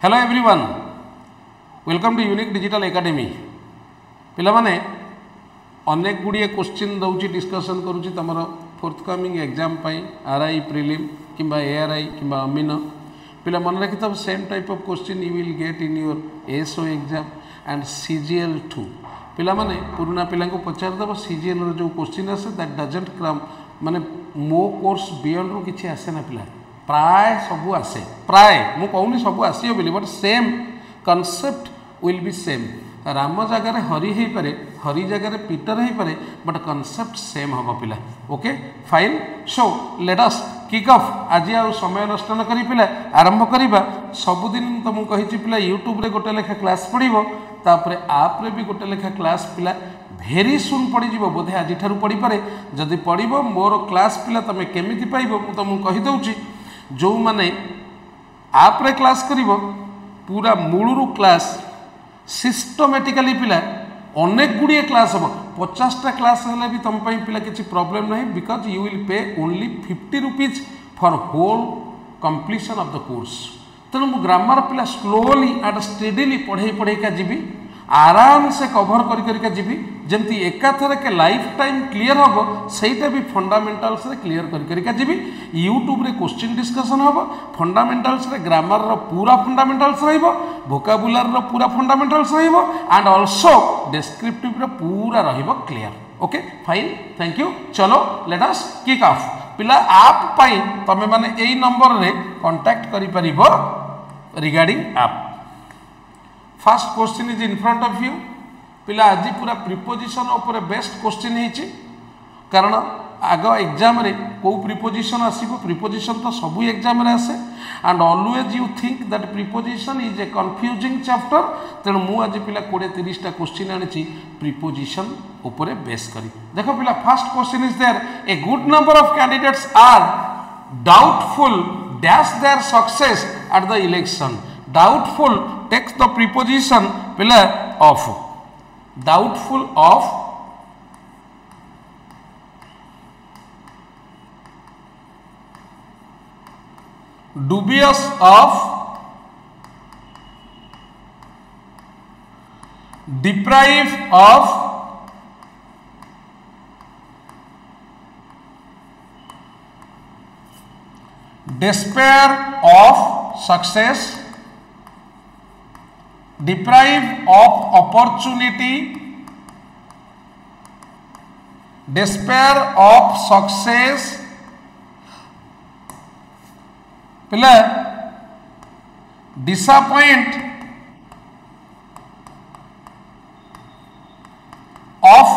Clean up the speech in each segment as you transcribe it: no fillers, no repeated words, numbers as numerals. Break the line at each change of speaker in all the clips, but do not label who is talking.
Hello everyone welcome to unique digital academy पिला माने अनेक गुड़िए क्वेश्चन दौची डिस्कशन करुच्ची तुम फोर्थकमिंग एग्जाम आरआई प्रिलिम किंबा एआरआई किंबा अमीन पिला मन रखी था same type of question you will get in your SO exam and CGL 2 पिला माने पुराना पिला को पचारदेव सीजीएल जो क्वेश्चन आसे दैट डजंट कम माने मो कोर्स बियॉन्ड रु किछि आसे ना पिला प्राय सबू आसे प्राय मु कहूनी सबू आसियो बोली but same concept will be same Ram जगार हरि हो पारे हरि जगार पीटर हो पारे बट कॉन्सेप्ट सेम हम पिला okay fine so let us kick off आज आ समय नष्ट न करी पिला आरंभ करिबा सबुदिन तुमको कही पिला यूट्यूब रे गोटे लेखा क्लास पढ़िबो तापरे आप रे भी गोटे लेखा क्लास पिला भेरी सुन पड़ी जीवो बोधे आज ठारू पड़ी पारे जदि पढ़िबो मोर क्लास पिला तमे केमिति पाइबो मु तुमको कहि दउची जो माने आप रे क्लास करिबो पूरा मूलरू क्लास सिस्टमेटिकली पिला अनेक गुड़िए क्लास हम 50टा क्लास हेले भी तुम पिला किसी प्रॉब्लम नहीं because you will pay only 50 rupees for whole completion of the course तेणु मु ग्रामर पिला स्लोली एंड स्टेडीली पढ़े पढ़े का जीवी आराम से कभर कर जीवी जमती एकाथर के लाइफ टाइम क्लियर हम सहीटा भी फंडामेंटल्स रे क्लियर कर जीवी यूट्यूब रे क्वेश्चन डिस्कशन हम फंडामेंटल्स रे ग्रामर रो पूरा फंडामेंटल्स रहिबो वोकाबुलर रो पूरा फंडामेंटल्स रहिबो एंड आल्सो डिस्क्रिप्टिव रो पूरा रहिबो clear okay fine thank you चलो लेट अस किक ऑफ पिला आप पाई तमे माने एई नंबर रे कांटेक्ट करि परिबो रिगार्डिंग आप first question is in front of you पिला आज पूरा प्रिपोजिशन ऊपर बेस्ट क्वेश्चन है कारण आग एग्जाम रे को प्रिपोजिशन आसीबो प्रिपोजिशन तो सब एग्जाम रे आसे and always you think that preposition is a confusing chapter तेणु मु आज पिला 20-30टा क्वेश्चन आनी प्रिपोजिशन ऊपर बेस करी देखो पिला first question is there a good number of candidates are doubtful dash their success at the election doubtful takes the preposition पिला of doubtful of dubious of deprive of despair of success deprive of opportunity despair of success पिला disappoint of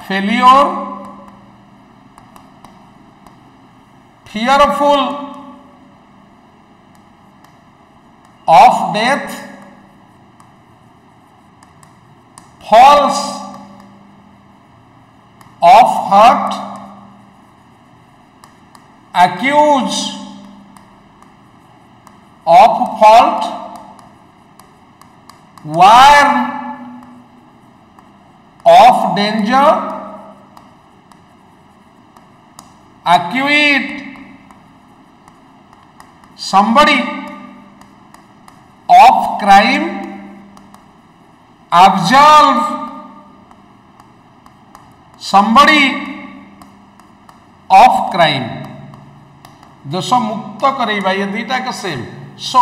failure fearful of death false of hurt accuse of fault warn of danger acquit somebody of crime absolve somebody of crime दोष मुक्त करैबा ये दुईटा का same so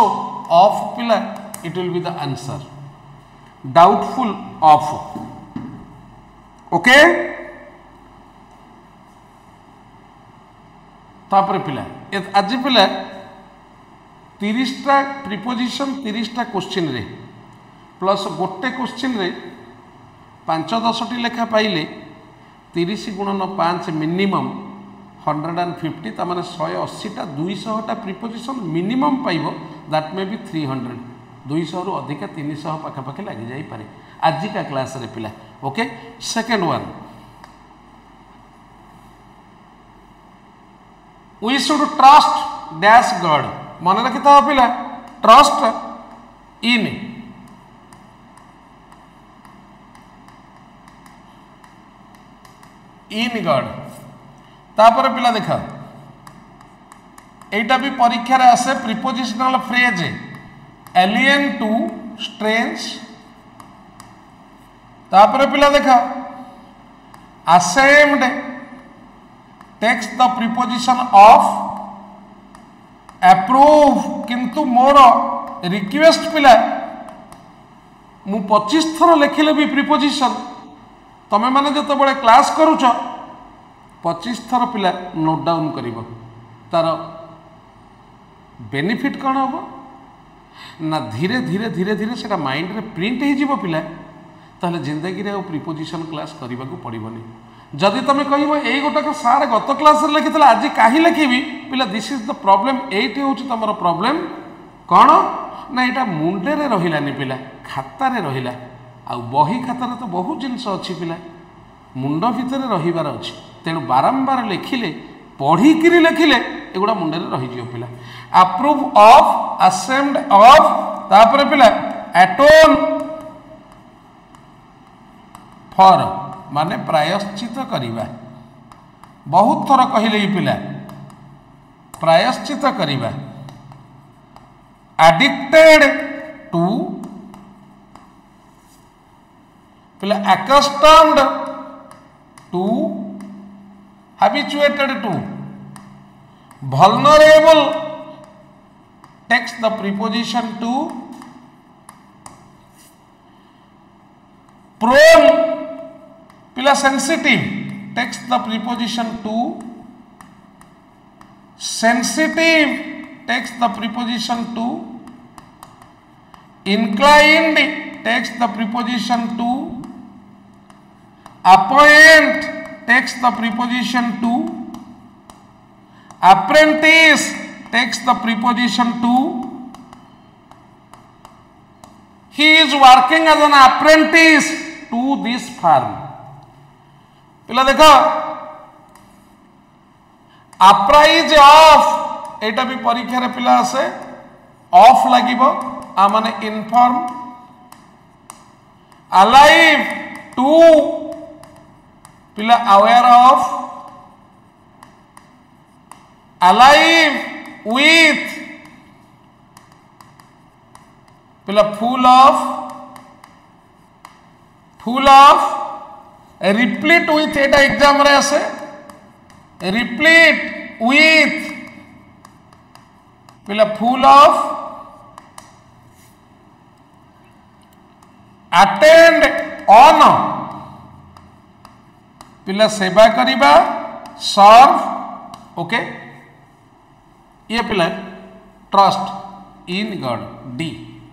of पिला it will be the answer doubtful of okay तापर पिला आज पिला 30टा प्रिपोजिशन 30टा क्वेश्चन रे प्लस गोटे क्वेश्चन रे 5-10टी लेखा पाइले 30 गुणन 5 मिनिमम 150 तामाने 180टा 200टा प्रिपोजिशन मिनिमम पाइबो दैट मे बी 300 200 रु अधिक 300 पाखापाखि लगी जाई पारे आज का क्लास रे पिला okay second one we should trust dash God मन रखिता पिला ट्रस्ट इन गॉड तापर पिला देखा एटा भी परीक्षा रे आसे prepositional phrase alien to strange तापर पिला देख ashamed takes the preposition of approve किंतु मोर रिक्वेस्ट पिला मु 25 थर लिखिले भी प्रिपोजिशन तमें मैंने जो बड़े क्लास करुच 25 थर पिला नोट डाउन कर तार बेनिफिट कौन हम ना धीरे धीरे धीरे धीरे से माइंड रे प्रिंट हो पिला ताहले जिंदगी रे प्रिपोजिशन क्लास करने को पड़ोनी जदि तुम कह यही गोटाक सार गत क्लास लिखी आज कहीं लिखी पिला this is the problem eighty हूँ तुम प्रॉब्लम कौन ना यहाँ मुंडे रही पिला खातार रहा आ बही खातार तो बहुत जिनस अच्छी पिला मुंड भितर रहीबार अच्छी तेणु बारंबार लिखिले पढ़िकी लिखिले एगुड़ा मुंडे रही पिला अप्रूव ऑफ असेम्ड ऑफ तापर पिला एटोन फॉर माने प्रायश्चित करिबा बहुत थर कहले ही पिला प्रायश्चित करिबा एडिक्टेड टू पिला accustomed to habituated to vulnerable takes the preposition to prone पिला sensitive takes the preposition to sensitive takes the preposition to inclined takes the preposition to appoint takes the preposition to apprentice takes the preposition to he is working as an apprentice to this firm पिला देख apprise of एटा भी परीक्षा रे पिला आसे of लागिबो आ माने inform alive to पिला aware of alive with पिला full of replete with Etah exam रे आसे रिप्लीट विथ पिला फुल ऑफ अटेंड ऑन पिला सेवा करिबा सर्व ओके ये पिला ट्रस्ट इन गॉड डी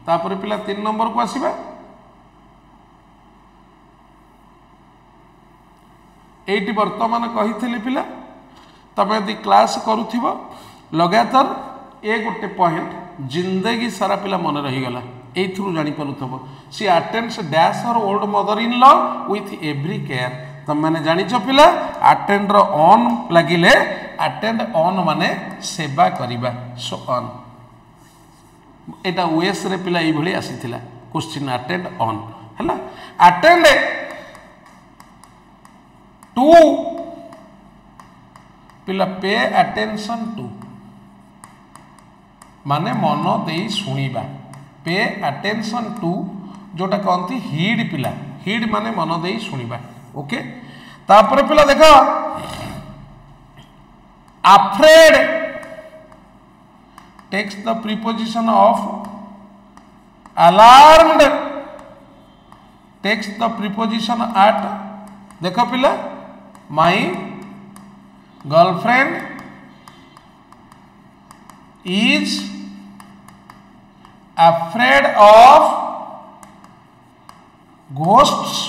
तापर पिला 3 नंबर को आसीबा एटी वर्तमान कही पिला तमें यदि क्लास करुथिबो लगातार ए गोटे पॉइंट जिंदगी सारा पिला मन रहीगला एथरू जानी पारुथबो she attends dash or old mother in law with every care तुम मैंने जानिछ पिला अटेंड रो ऑन लागिले अटेंड ऑन माने सेवा करिबा सो ऑन एटा ओएस रे पिला ई भली आसीथिला क्वेश्चन अटेंड ऑन हैला अटेंड टू पिला पे अटेंशन टू माने मन दे शुणिबा पे अटेंशन टू जोटा कहती हीड पिला हीड माने मन दे शुणिबा ओके तापर पिला देख afraid takes the preposition of alarmed takes the preposition at देख पिला my girlfriend is afraid of ghosts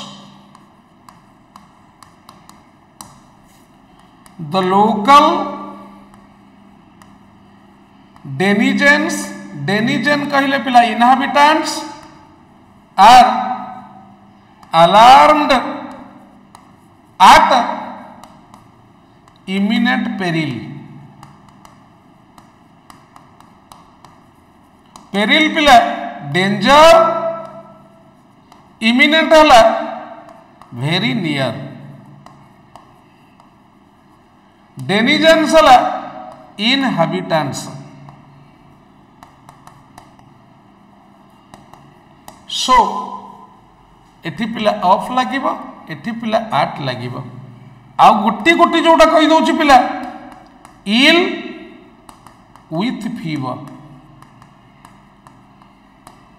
the local denizens denizen कहले पिला inhabitants are alarmed at imminent peril peril पिला डेंजर इमिनेंट हला वेरी नियर डेनिजेंस हला inhabitants सो एठी पिला of लागिबो एठी पिला आट लागिबो आउ गोटी गोटी जोटा कहि दउची पिला ill with fever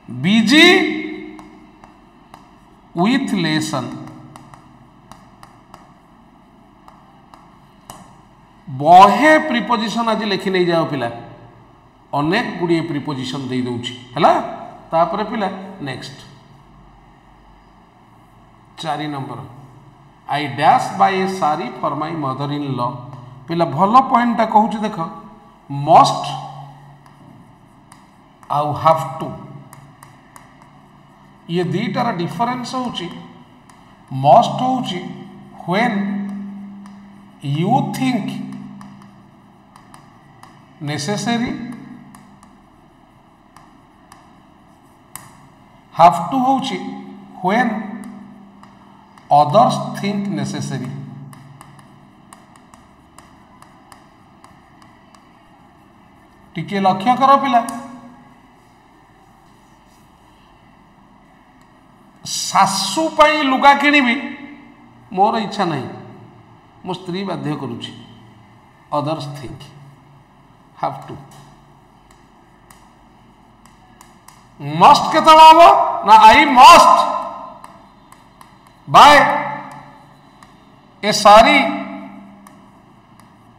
busy with lesson बहे प्रिपोजिशन आज लिखि नहीं जाओ पिला अनेक गुड़िए प्रिपोजिशन दे दउची हला तापरे पिला next 4 number I dash by a sorry for my mother in law पिला भलो पॉइंट टा कहूची देख मस्ट आउ हैव टू ये दीटार डिफरेंस होची मस्ट होची when you think necessary have to होची व्हेन others think necessary टिके लक्ष्य करो पिला सासु पाई लुगा किनिबी मोर इच्छा नहीं मो स्त्री बाध्य करुछि others think have to must केतला हबो ना आई must bye a sorry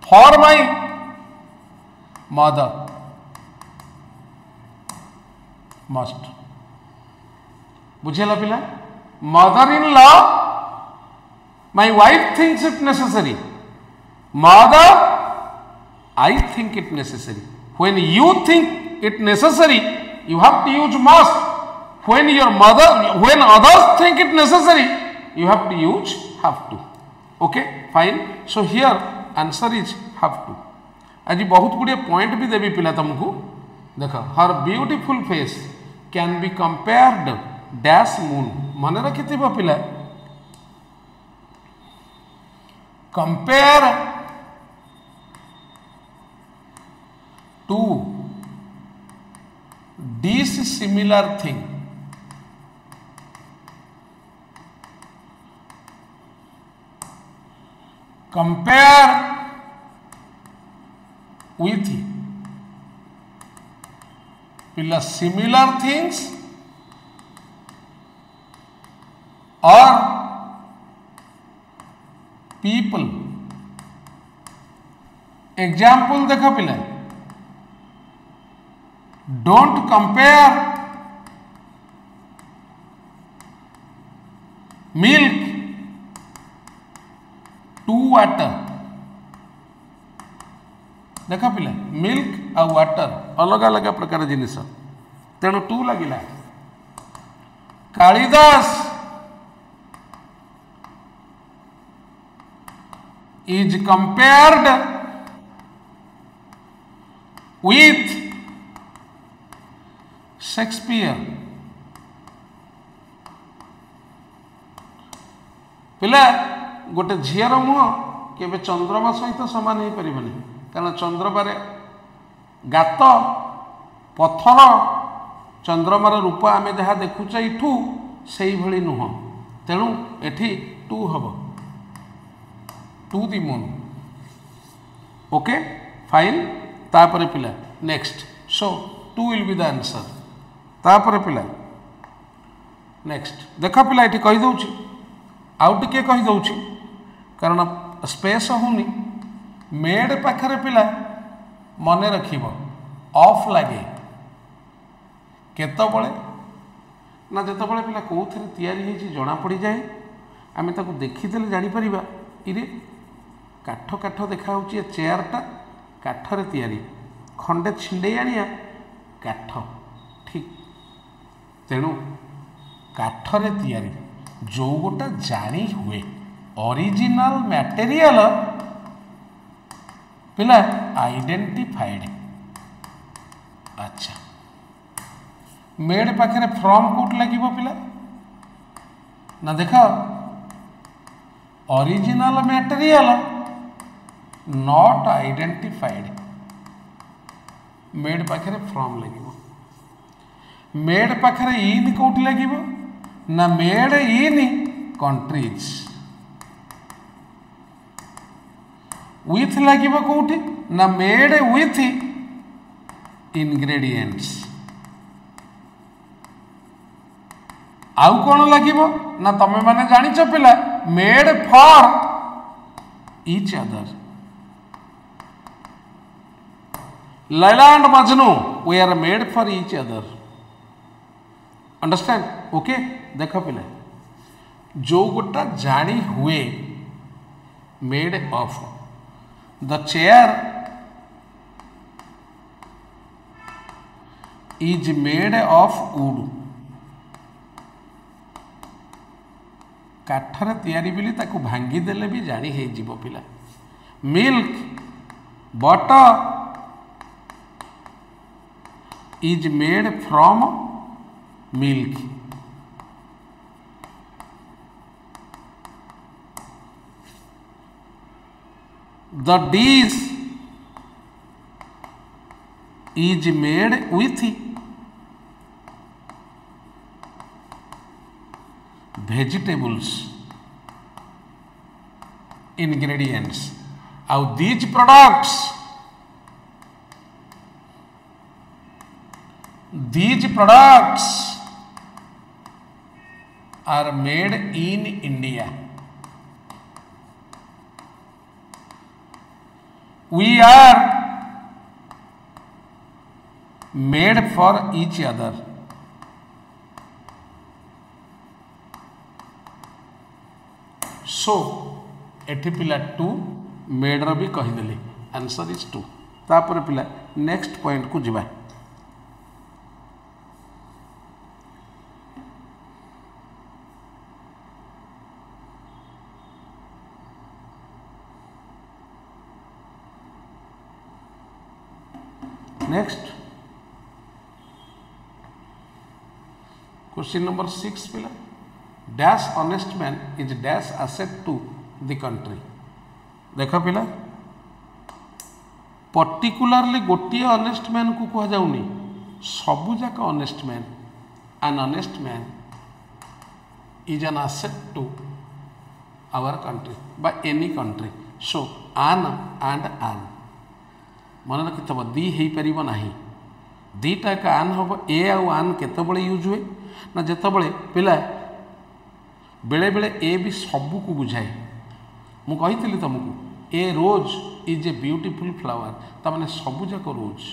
for my mother must बुझेला पिला mother in law my wife thinks it necessary mother I think it necessary when you think it necessary you have to use must when your mother when others think it necessary you have to use have to okay fine so here answer is have to आज बहुत गुड़े point भी देवी पिला तुमको देख her beautiful face can be compared dash moon मन रखि पिला compare to this similar thing compare with पिला similar things or people example देखा पिला don't compare milk to water देखा पिला मिल्क आ वाटर अलग अलग प्रकार जिनिस तेणु टू लगिला Kalidas is compared with Shakespeare पिला गोटे झीर मुह के चंद्रमा सहित सामान हो पार कारण चंद्रमार गात पथर चंद्रमार रूप आम जहाँ देखुचे इठू से भली नुह तेणु एठी टू हम to the moon okay fine तापर पिला next so to will be the answer तापर पिला नेक्स्ट देख पिला ये कहीदे आउ टिके कहीदे कारण स्पेस होनी मेड पाखरे पिला मन रखिब ऑफ लगे केतबले ना जितेबाला पिला कौन तैयारी जना पड़ जाए आम ताको देखीदे जापर इरे काठ काठ देखा चेयरटा काठरे तैयारी खंडे छिंडे आनिया काठ ठीक तेणु काठरे तैयारी जो गोटा जानी हुए ओरिजिनल मटेरियल पिला आइडेंटिफाइड अच्छा मेड पाखे फ्रॉम कोट लगे पिला ना देख original material not identified made पाखे फ्रॉम लगे मेड पाखरे इन कौटी लगे ना मेड इन कंट्रीज विथ लगे कौटी ना मेड विथ इंग्रेडिएंट्स आउ कौन लगे ना तमें मैंने जानिच पिला made for each other Laila and Majnu we are made for each other understand okay देख पिला जो गोटा जानी हुए made of the chair is made of wood काठर तैयारी बोली ताकू भांगी देले भी जानी है जीव पिला milk butter is made from milk the dish is made with vegetables ingredients how these products are made in India we are made for each other सो एठी पिला 2 मेड रो भी कहीदेली आंसर इज 2 तापर पिला नेक्स्ट पॉइंट को जिबा next question number 6 पिला dash honest man is dash asset to the country देख पिला पर्टिकुलरली गोटे ऑनेस्ट मैन को कह जाउनी सबु जाक honest man an honest man is an asset to our country by any country so on and आन मन रखिथब दी हो पार ना दीटा एक आन हम ए आन केतबले यूज हुए ना जितेबले पिला बेले बेले ए भी सबू को बुझाए मु कही तुमको ए रोज इज ए ब्यूटीफुल फ्लावर ताने सबुजाक रोज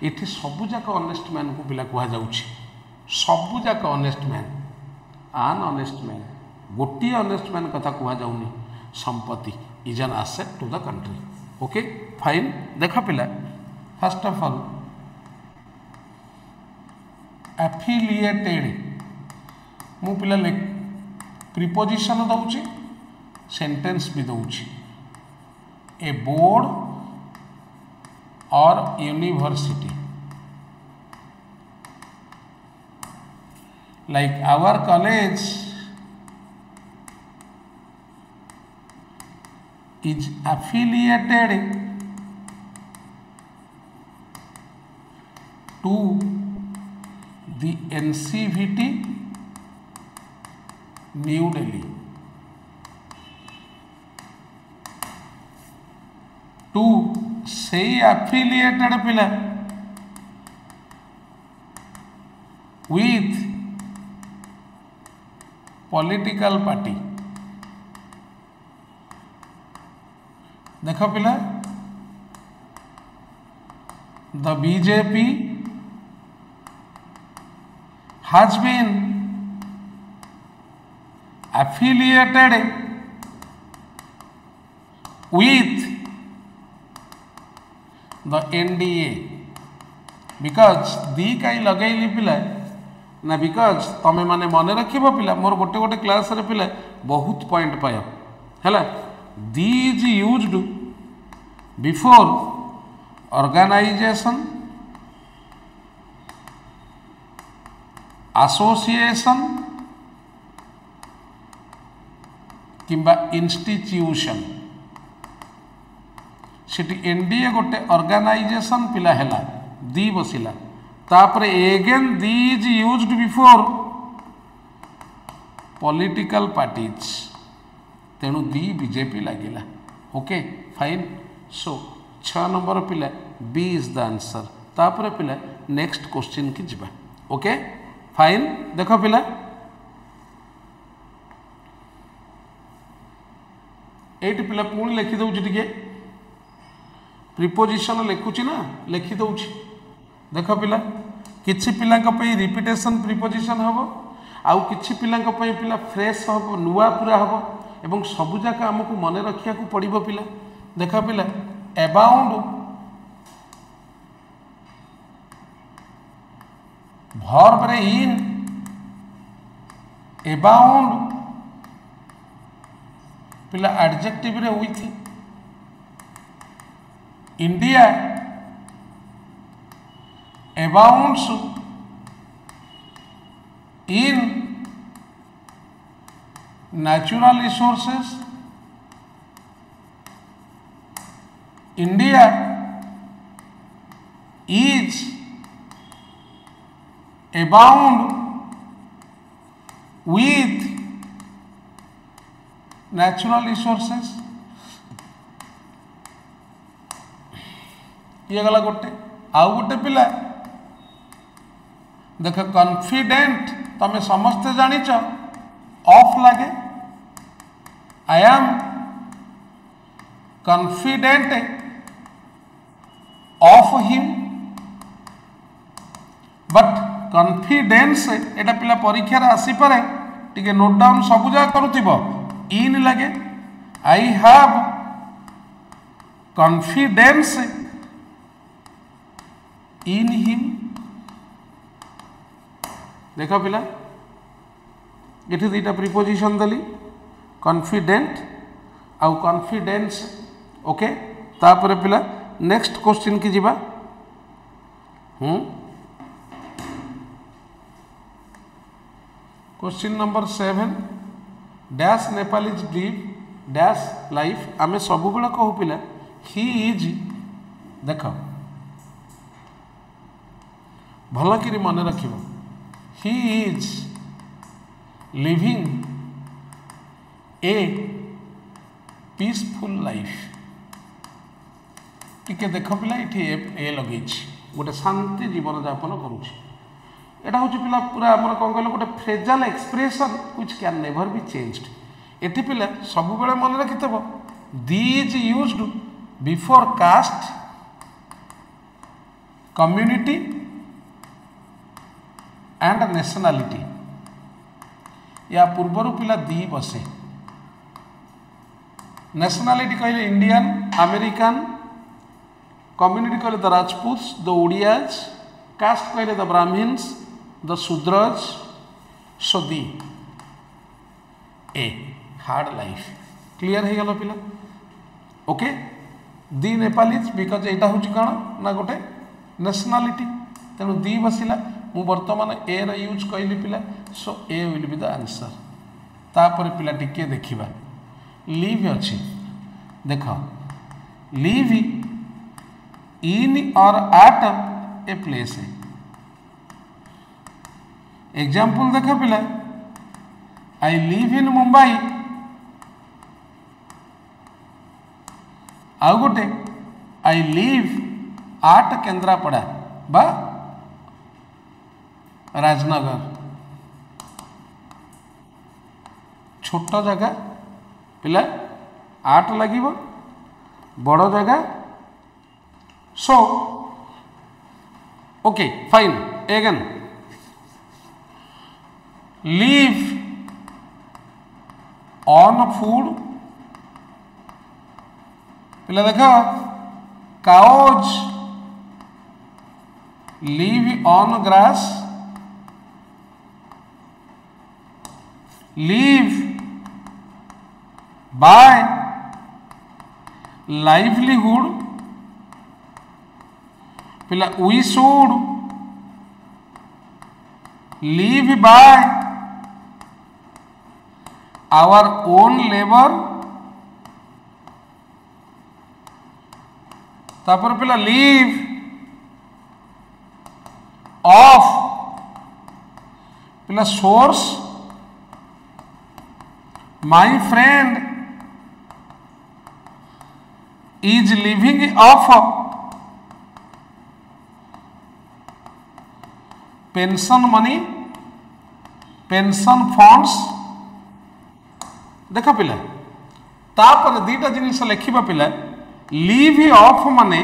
ये सबुजाक ऑनेस्ट मैन को पिला कह सबुजाक honest man an honest man गोटे ऑनेस्ट मैन कथा कह जाऊनी संपत्ति is an asset to the country okay fine देख पिला फर्स्ट ऑफ ऑल एफिलिएटेड मु पिला प्रिपोजिशन दौची सेंटेंस भी दौची ए बोर्ड और university like our college is affiliated to the NCVT New Delhi to say affiliated पिला with political party देखो पिला the BJP has been affiliated with the NDA because दी कहीं लगेली पिला ना बिकज तमें माने मन रख पिला मोर गोटे गोटे क्लास रे पिला बहुत पॉइंट पाय है the is used before organization association किंबा इंस्टीट्यूशन सेठी एनडीए गोटे ऑर्गेनाइजेशन पिला हैला दी बसिला तापर again the is used before political parties तेणु दी बीजेपी लगिला ओके फाइन सो 6 नंबर पिला बी इज द आंसर तापर पिला नेक्स्ट क्वेश्चन की जिबा ओके फाइन देख पिला एट पिला पुणी लिखि दउछि टिके प्रिपोजिशन लिखुछि ना लिखि दउछि देख पिला किछि पिलांक पई रिपीटेशन प्रिपोजिशन हबो आउ किछि पिलांक पई पिला फ्रेश हबो नुवा पूरा हबो एवं सबु जाक हमकु मने रखिया को पड़िबो पिला देख पिला अबाउंड वर्ब रे इन अबाउंड पिला एडजेक्टिव रे with India abounds in natural resources India is abound with natural resources ये गला गोटे आउ गोटे पिला देख कॉन्फिडेंट तमें समस्ते जानिच ऑफ लगे I am confident of him but confidence एटा पिला परीक्षा आसी पारे टिके नोट डाउन सब जगह करुथिबो इन लगे I have confidence in him देख पिला ये दुईटा प्रिपोजिशन देली कॉन्फिडेंट आउ कॉन्फिडेंस ओके तापर पिला नेक्स्ट क्वेश्चन की जिबा question number 7 dash Nepalese live dash life आमे सब बेला कहू पिला ही इज देख भल कि मन रखिबो he is living a peaceful life टिके देख पिला ये ए लगे गोटे शांति जीवन यापन करुच्ची एटा हूँ पिला पूरा आम कौन कहल गोटे phrasal expression which can never be changed एटी पिला सब बेले मन रखिथब the is used before caste community and nationality या पूर्वर पिला दी बसे नेशनलिटी कहले इंडियन अमेरिकन कम्युनिटी कहले the Rajput the Odias caste कहले the Brahmins the Shudras so the a hard life clear हो गल पिला ओके दी नेपालीज बिकज एटा हूँ कौन ना गोटे नेशनलिटी तेणु दी बसला मु वर्तमान ए रा यूज कहली पिला so a will be the answer तापर पिला टिके देखिबा लिव अच्छी देख लिव इन और एट ए प्लेस है एग्जाम्पल देख पिला आई लिव इन मुंबई आउ गोटे आई लिव एट केन्द्रापड़ा बा राजनगर छोट जगह पिला आट लगे बड़ जगह so okay fine again live on food पिला देख cows live on grass live by livelihood पिला we should live by our own labor तापर पिला live ऑफ पिला source my friend is living of pension money pension funds देख पिला तापर दीटा जिनिस लिखा पिला लिव ऑफ माने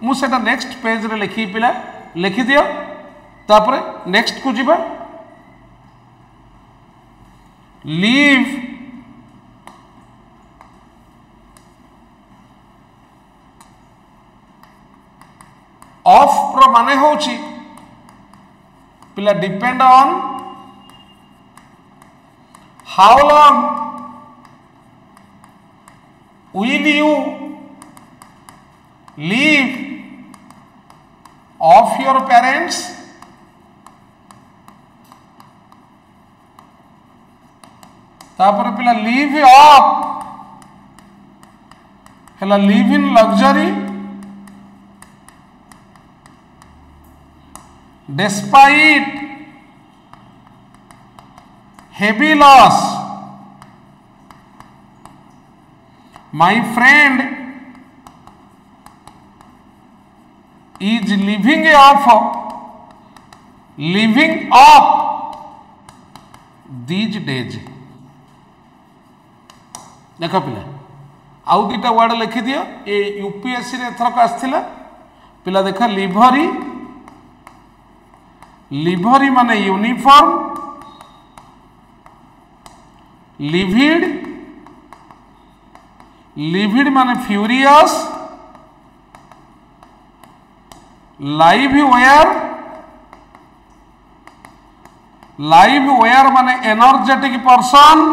मुझे नेक्स्ट पेज रे लिखी पिला लिखि दियो तापर नेक्स्ट को जीवा लिव ऑफ प्र माने होची पिला depend on how long will you live of your parents तापर पिला live of Hella live in luxury despite heavy loss my friend is living off these days देख पिला आउ दुटा वर्ड लिखि दियो ए यूपीएससी रे एथरक आस्थिला पिला देखा लिभरी लिभरी माने यूनिफॉर्म लिविड लिविड माने फ्यूरियस लाइव वेयर माने एनर्जेटिक पर्सन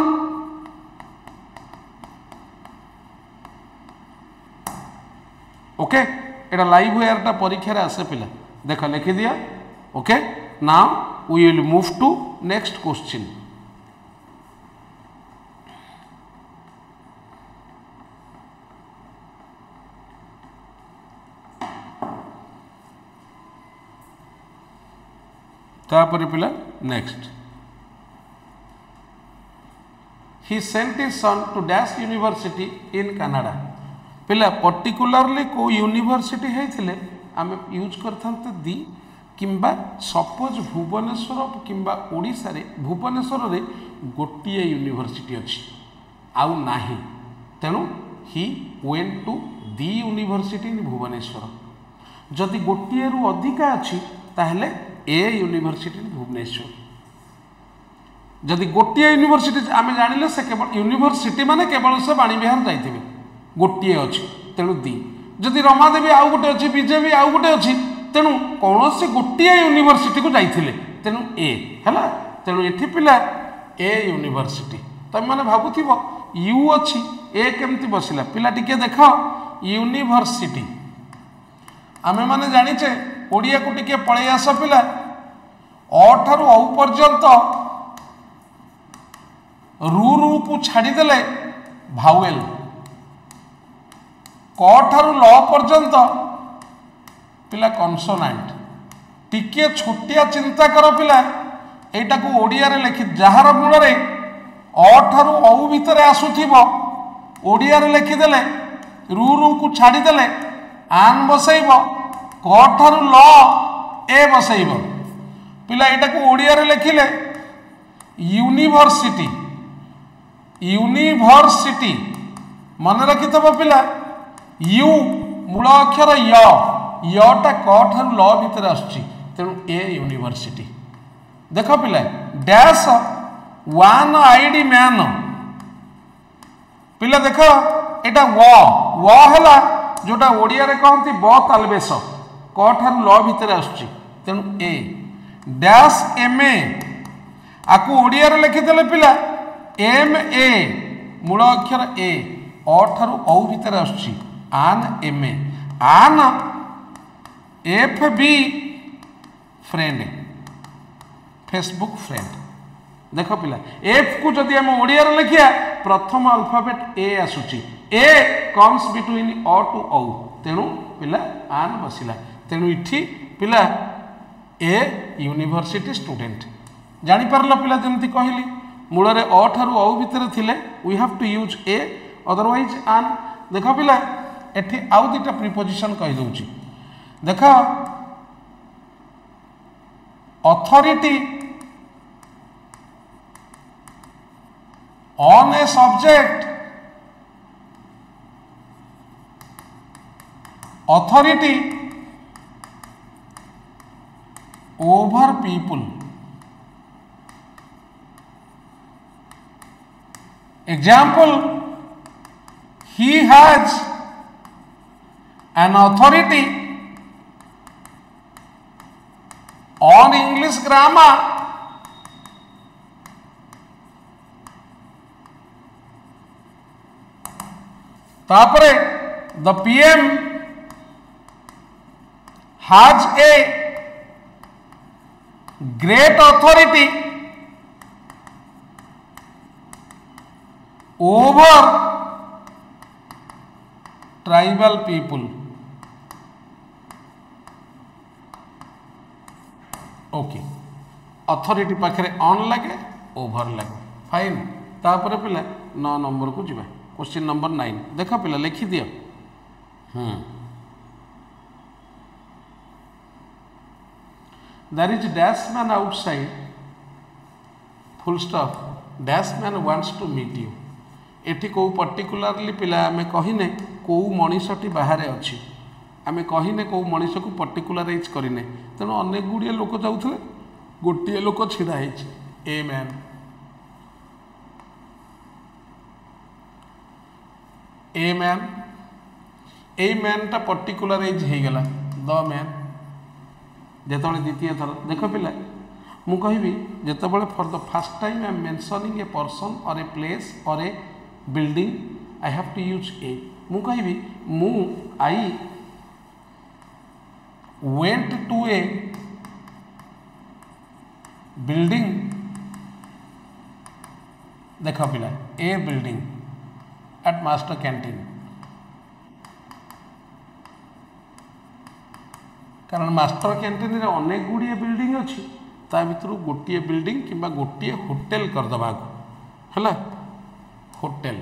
ओके एटा लाइव वेयर टा परीक्षा रे आसे पिला देख लिखि दिया okay now we will move to next question तापर पिला next he sent his son to dash university in Canada पिला पर्टिकुलरली को यूनिवर्सिटी होइथिले आमे यूज करथांते दी किंबा सपोज भुवनेश्वर किंबा ओडिसा रे भुवनेश्वर रे गोटिए यूनिवर्सिटी अछि आउ नाही तेनु he went to the university in Bhubaneswar जदि गोटिए रु अधिका अछि ताहले ए यूनिवर्सिटी भुवनेश्वर जदि गोटे यूनिवर्सिटी आम जानिले से केवल यूनिवर्सिटी माने केवल से बाणी विहार जाइथिबे गोटे अछि तेणु दी जदि रमादेवी आउ गोटे अछि बीजेपी आउ गोटे अछि तेणु कौन से गोटे यूनिवर्सिटी को जाइथिले तेणु ए हैला तेणु एठी पिला ए यूनिवर्सिटी तुम माने भाबुथिबो यू अछि ए केमती बसिला पिला टिके देखो यूनिवर्सिटी आमे माने जानिचे ओडिया को टिके पळे आस पिला अ ठारू औ पर्यंत रू को छाड़ी देले भावेल क ठारू ल पर्यंत पिला कॉन्सोनेंट टिके छोटिया चिंता कर पिला एटा को ओडिया रे लिखि जहार मूल रे अ ठारू औ भितरे आसुथिबो ओडिया रे लिखि देले रू को छाड़ी देले आन बसैबो क ठारू ल ए बसैबो पिला एटा को ओडिया रे लिखिले यूनिवर्सिटी यूनिवर्सिटी मन रखिथबो पिला यू मूल अक्षर यटा क ठारू ल भितर आसुची तेणु ए यूनिवर्सिटी देख पिला डैश वन आईडी मैन पिला देख एटा व हैला जोटा ओडिया रे कहंती ब तालबेस क ठारू ल भितर आसुची तेणु ए डैश एम ए आकु ओडिया रे लिखि देले पिला एम ए मूल अक्षर ए अ ठारू औ भितर आसुची आन एम ए आन F be friend Facebook friend देख पिला एफ को जदि हम ओडिया रे लिखिया प्रथम अल्फाबेट ए आसुची ए कम्स बिटवीन अ टू औ तेणु पिला आन बसिला तेणु इठी पिला ए यूनिवर्सिटी स्टूडेंट जानी पारल पिला जमती कहली मूल में अ ठारू औ भितर थिले we have to use a otherwise आन देख पिला एठी आउ दुटा प्रिपोजिशन कहि दउची देख authority on a subject authority over people example he has an authority on English grammar तापरे the PM has a great authority over tribal people. Okay authority पाखे ऑन लगे ओवर लगे फाइन तापर पिला 9 नंबर को जीवा क्वेश्चन नंबर 9 देख पिला लिखि दियो There is dash man outside full stop dash man wants to meet you एठी को पर्टिकुलरली पिला आमे कहिने को मनीषटी बाहर अछि आमे कहिने को मनीष को पर्टिकुलराइज करिने तेणु अनेक गुड़िए लोक जाउथले गोटे लोक छिड़ा हेछि ए मैन टा पर्टिकुलराइज हे गला द मैन जेतबे द्वितीय थर देख पिला मु कहबी जेतबे for the first time I am mentioning a person or a place or a building I have to use a मु कहबी मु I went to a building देख पिला a building at Master Canteen कारण मास्टर कैंटीन रे अनेक गुड़िए building अच्छी ता भितर गोटे बिल्डिंग किंबा गोटे होटेल करदबा है होटेल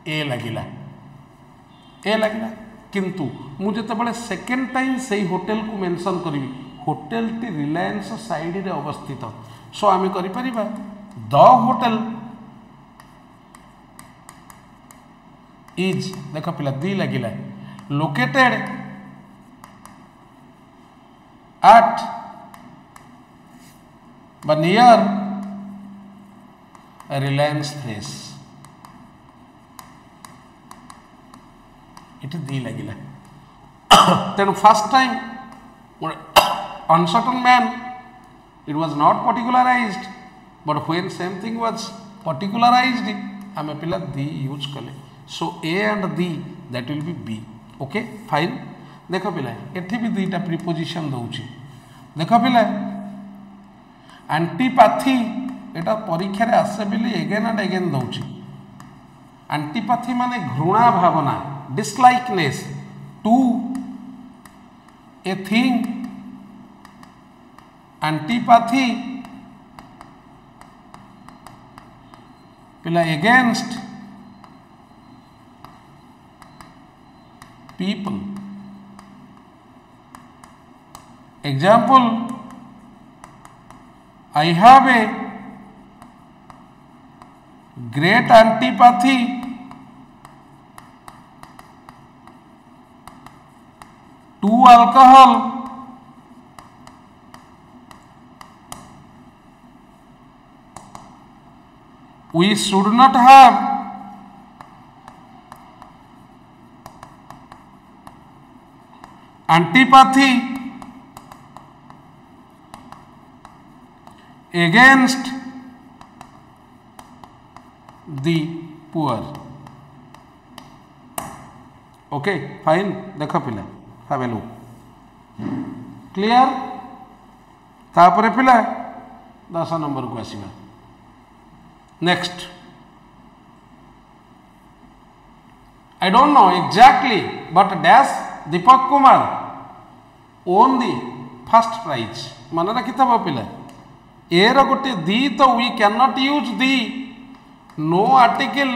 ए लगिला किंतु मुझे बड़े सेकेंड टाइम से होटेल को मेंशन करी होटेल टी रिलायंस साइड रे अवस्थित सो आम कर द होटेल इज देख पिला दी लगिला लोकेटेड एट बा near Reliance Fresh it the लगिला तेणु first time uncertain man it was not particularized but when same thing was particularized um पिला दी यूज कले so a and the that will be B okay fine देख पिला एठी भी दुईटा preposition दउची देख पिला एंटीपैथी एटा परीक्षा रे आसे बिली एगेन एंड एगेन दउची एंटीपैथी माने घृणा भावना डिसलाइकनेस टू ए थिंग एंटीपैथी पिला against people example I have a great antipathy to alcohol we should not have antipathy against the poor okay fine देख पिला have a look clear तापर पिला 10 number को आसीबा next I don't know exactly, but dash Deepak Kumar won the first prize. मन रखिथब पिला एर गोटे दी तो we cannot use the no article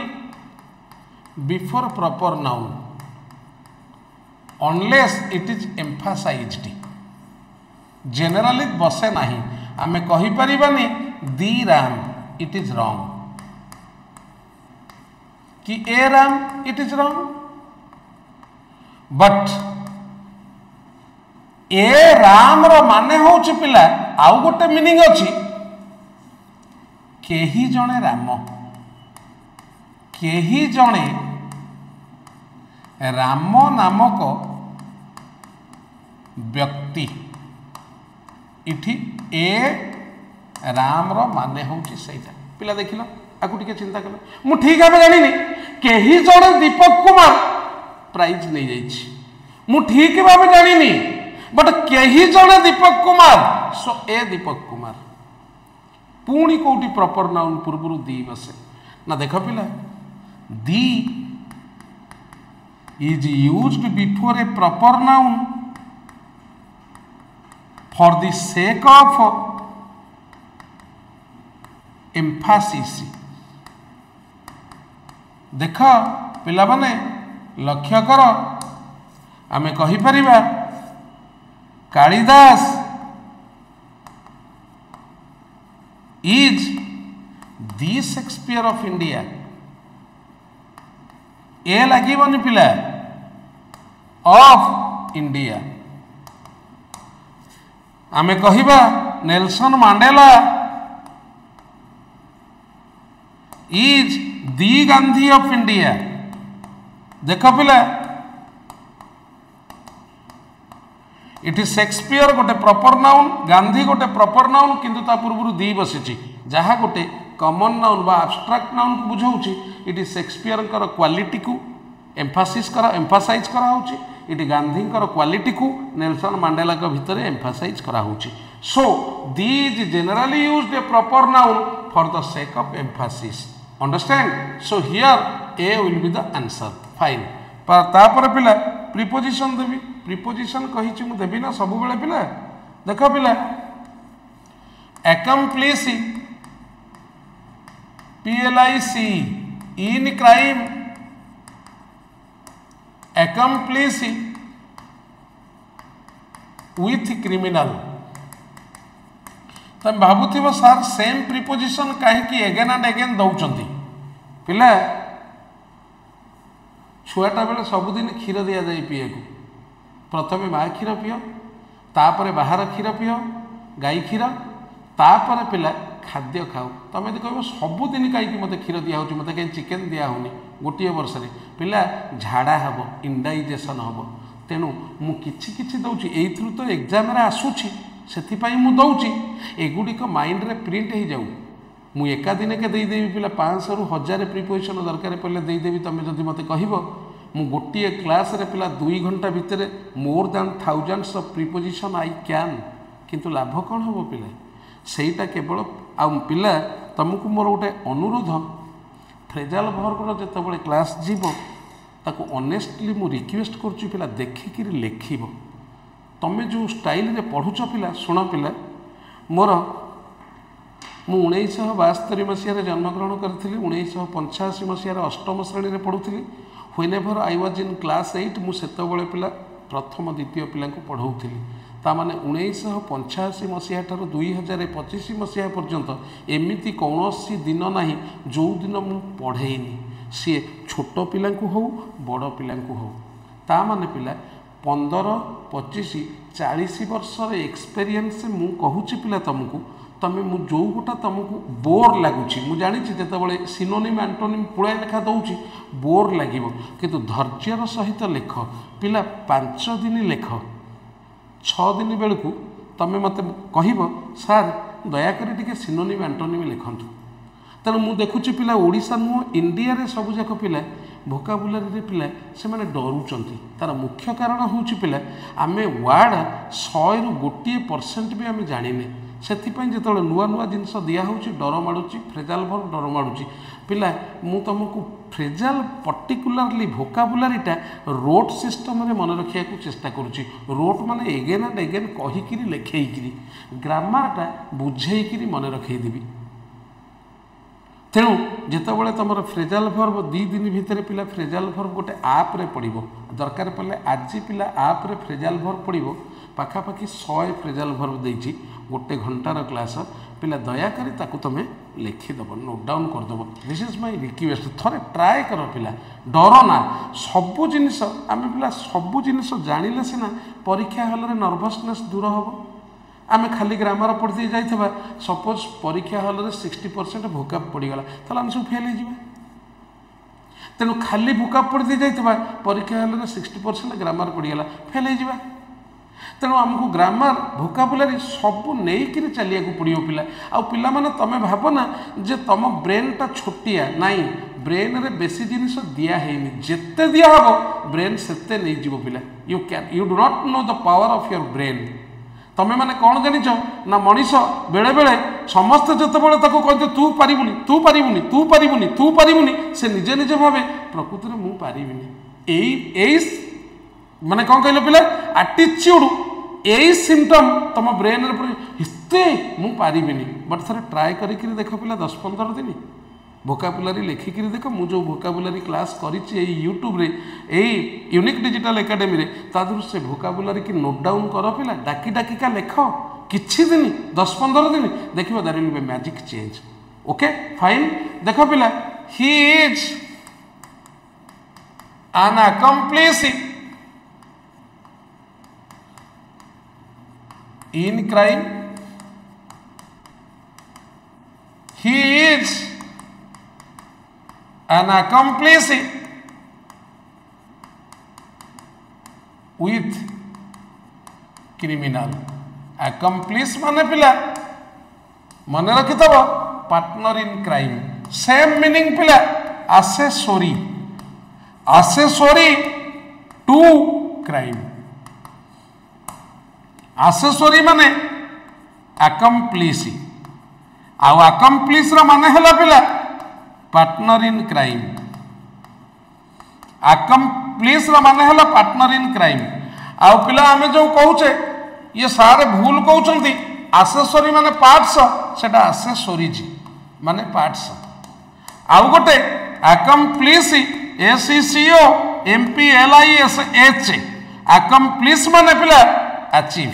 before proper noun unless it is emphasized. Generally बसे नहीं आमे कहि परिबानी दी राम, it is wrong कि ए Ram, it is wrong, but ए राम रो माने होउछि पिला आउ गोटे मीनिंग अछि केही जणे राम, केही जणे राम नामक व्यक्ति इठी ए राम रो माने होउछि सेटा पिला देखिलो आकु टिके चिंता कलो मु ठीक भाबे जानिनी केही जणे दीपक कुमार प्राइज नहीं जाइछि मु ठीक भाबे जानिनी बट केही जणे दीपक कुमार सो ए दीपक कुमार पुणी कोटी प्रॉपर नाउन पूर्वरु दी बसे ना देख पिला the is used before a proper noun for the sake of emphasis देख पिला माने लक्ष्य कर आमे कहि परिबा Kalidas is the Shakespeare of India ए लागिबनी पिला ऑफ इंडिया आमे कहिबा Nelson Mandela is the Gandhi of India देख पिला इट शेक्सपियर गोटे प्रॉपर नाउन गांधी गोटे प्रॉपर नाउन किंतु ता पूर्व दी बसी जहाँ गोटे कॉमन नाउन बा एब्स्ट्रैक्ट नाउन को बुझाऊँगी इट शेक्सपियर क्वालिटी को एम्फासाइज कराऊँगी इट गांधी क्वालिटी को नेल्सन मांडेला भितर एम्फासाइज कराऊँगी so the is generally used a proper noun for the sake of emphasis understand so here a will be the answer fine तापर पिला प्रीपोजिशन देवी प्रीपोजिशन कही मु देवी ना सब बेले पिला देख पिला accomplish PLIC in crime accomplish with criminal तुम भावुव सार सेम प्रीपोजिशन कहीं एगेन एंड एगेन दौरान पिला छुआटा बेले सबुदिन क्षीर दि जाए पीए को प्रथमे माँ क्षीर पीओ तापर बाहर क्षीर पीओ गाई क्षीर तापर पिला खाद्य खाओ तुम यदि कह सबुदिन कहीं मत क्षीर दिया मत कहीं चिकेन दिहूनी गोटे वर्ष पिला झाड़ा हम इंडाइजेसन हम तेणु मुझे दौर ये तो एग्जाम आसूँ से दौची एगुड़िक माइंड रे प्रिंट हो जाऊ मु एका दिन के देदेवी पिला 500 ରୁ 1000 प्रिपोजिशन दरकार पड़े देदेवी तुम जब मत कह मु गोटे क्लास रे पिला 2 घंटा भितर more than thousands of preposition I can किंतु लाभ कौन हम पिला सेटा केवल आ पिला तुमको मोर गोटे अनुरोध फ्रेजाल वर्बर जिते क्लास जीव ताको ऑनेस्टली मु रिक्वेस्ट करुच्ची पिला देखिक लिखिब तमें जो स्टाइल रे पढ़ुच पिला शुण पिला मोर मु 1972 मसीह जन्मग्रहण करी 1985 मसीह अष्टम श्रेणी में पढ़ुली whenever I was in class 8 मुझे पिला प्रथम द्वितीय पिला पढ़ाऊली ताने 1985 मसीहा ठार 2025 मसीहा पर्यंत एमती कौन दिन ना जो दिन मु पढ़ेनी सी छोट पिला हो बड़ पिला हो ताने पिला 15-25 40 वर्ष एक्सपीरियंस मु कहूँ पिला तुमको तमें मु जो गोटा तुमको बोर लगुच मु जानी जिते सिनोनिम एंटोनिम पुड़ा लेखा दौर बोर लगे किंतु धैर्यर सहित लेख पिला 5 दिन लेख 6 दिन बेलू तुम मत कह सार दयाकोरी टिके सिनोनिम एंटोनिम लिखतु तेणु मु देखुची पिला ओडिशा नुह इंडिया रे सबुजाक पिला भोकाबुलारी पिला से माने डरुचंती तार मुख्य कारण होउची पिला आमे वार्ड 100 रु 1% भी आमे जानिने सेथिपई जेतबेले नुआ नुआ जिनस दिया होउची डर माडुची फ्रेजाल भर डर माडुची पिला मु तुमको फ्रेजाल पर्टिकुलारली भोकाबुलारीटा रोट सिस्टम रे मन रखिया को चेष्टा करुच्ची रोट माने एगेन एंड एगेन कहीकि लेखैकि ग्रामरटा बुझेकि मन रखईदेवी तेणु जितेबाला तुम फ्रेजाल भर्ब 2 दिन भितर पिला फ्रेजाल भर्ब गोटे आप रे पढ़ो दरकार पड़े आज पिला आप रे फ्रेजाल भर्ब पढ़ो पाखापाखि 100 फ्रेजाल भर्ब देती गोटे घंटार क्लास पिला दयाकोरी ताकू तुम्हें लिखिदेव नोट डाउन करदेव दिस इज माय रिक्वेस्ट थे ट्राए कर पिला डर ना सबू जिनिस आम पिला सबू जिनिस जानिले सिना परीक्षा हल रे नर्भसनेस दूर हम आम खाली ग्रामर पढ़ी जाइए सपोज परीक्षा हल में 60% भोकाब पड़गला तो आम सब फेल हो तेणु खाली भोकाब पढ़ी जाइए परीक्षा हल में 60% ग्रामर पड़गला फेल हो तेणु आमको ग्रामर भोकाबुलारी सबू नहीं चलिया पड़ो पिला आ पिला माने तमे भावना जे तुम ब्रेनटा छोटिया नाई ब्रेन रे बेसी जिनिस दिया है जिते दिया हम ब्रेन सेते नहीं जीव पिला you do not know the power of your brain तमें मैंने कौन जानिच ना मनीष बेले बेले समस्ते जितेबाला कहते तू पारिबुनी तू पारिबुनी तू पारिबुनी तू पारिबुनी से निजे निजे भावे प्रकृति में मुझे पारिबिनी माने कौन कहल पिला आटिट्यूड यही सिम्पटम तुम ब्रेन हिस्ते मुझे पारिबिनी बट थे ट्राए कर देख पिला 10-15 दिन भोकाबुलारी लेखिकी देख मु जो भोकाबुलारी क्लास करी यूट्यूब रे यही यूनिक डिजिटल एकेडमी रे तादर से भोकाबुलारी की नोट डाउन कर पिला डाकी डाकिका लेख किछि दिन 10-15 दिन देखिए that will be magic change okay fine देख पिला he is an accomplice in crime he is an accomplice with criminal accomplice माने पिला मन रखिथब partner in crime same meaning पिला accessory टू क्राइम accessory माने accomplice आ accomplice रा माने हला पिला पार्टनर इन क्राइम अकम्प्लिस माने हला पार्टनर इन क्राइम आउ पिला आमे जो कहूचे ये सारे भूल कहउचंती एक्सेसरी माने पार्ट्स सेटा एक्सेसरीज माने पार्ट्स आउ गोटे अकम्प्लिस एसीसीओ एमपीएलआईएसएच अकम्प्लिस माने पिला अचीव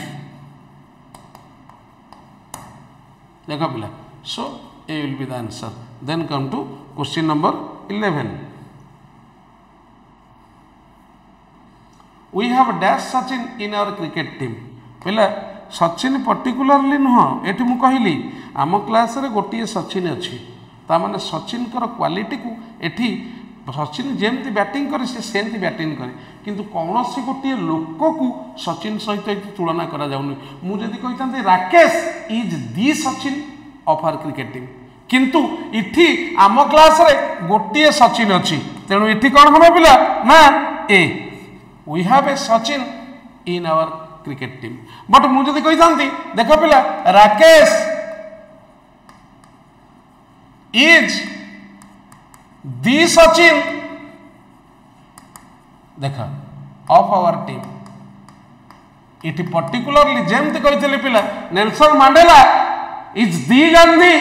देखो पिला so a will be the answer then come to question number 11 we have dash Sachin in our cricket team पहला सचिन पर्टिकुलरली नुह ये मुझे कहली आम क्लास रे गोटे सचिन अच्छी ताने सचिन क्वालिटी को एठी सचिन जेमती बैटिंग करे सेमती बैटिंग करे किंतु कौन सी गोटे लोक को सचिन सहित तुलना करा जाउनी मुझे कही Rakesh is the Sachin of our cricket team किंतु इठी आम क्लास रे गोटे सचिन अच्छी तेणु इठी कौन हम पिला ना ए we have a Sachin in our cricket team but मुझे कही था देख पिला राकेश इज दी सचिन देख ऑफ आवर टीम इटी पर्टिकुलरली जेमती कही पिला Nelson Mandela is the Gandhi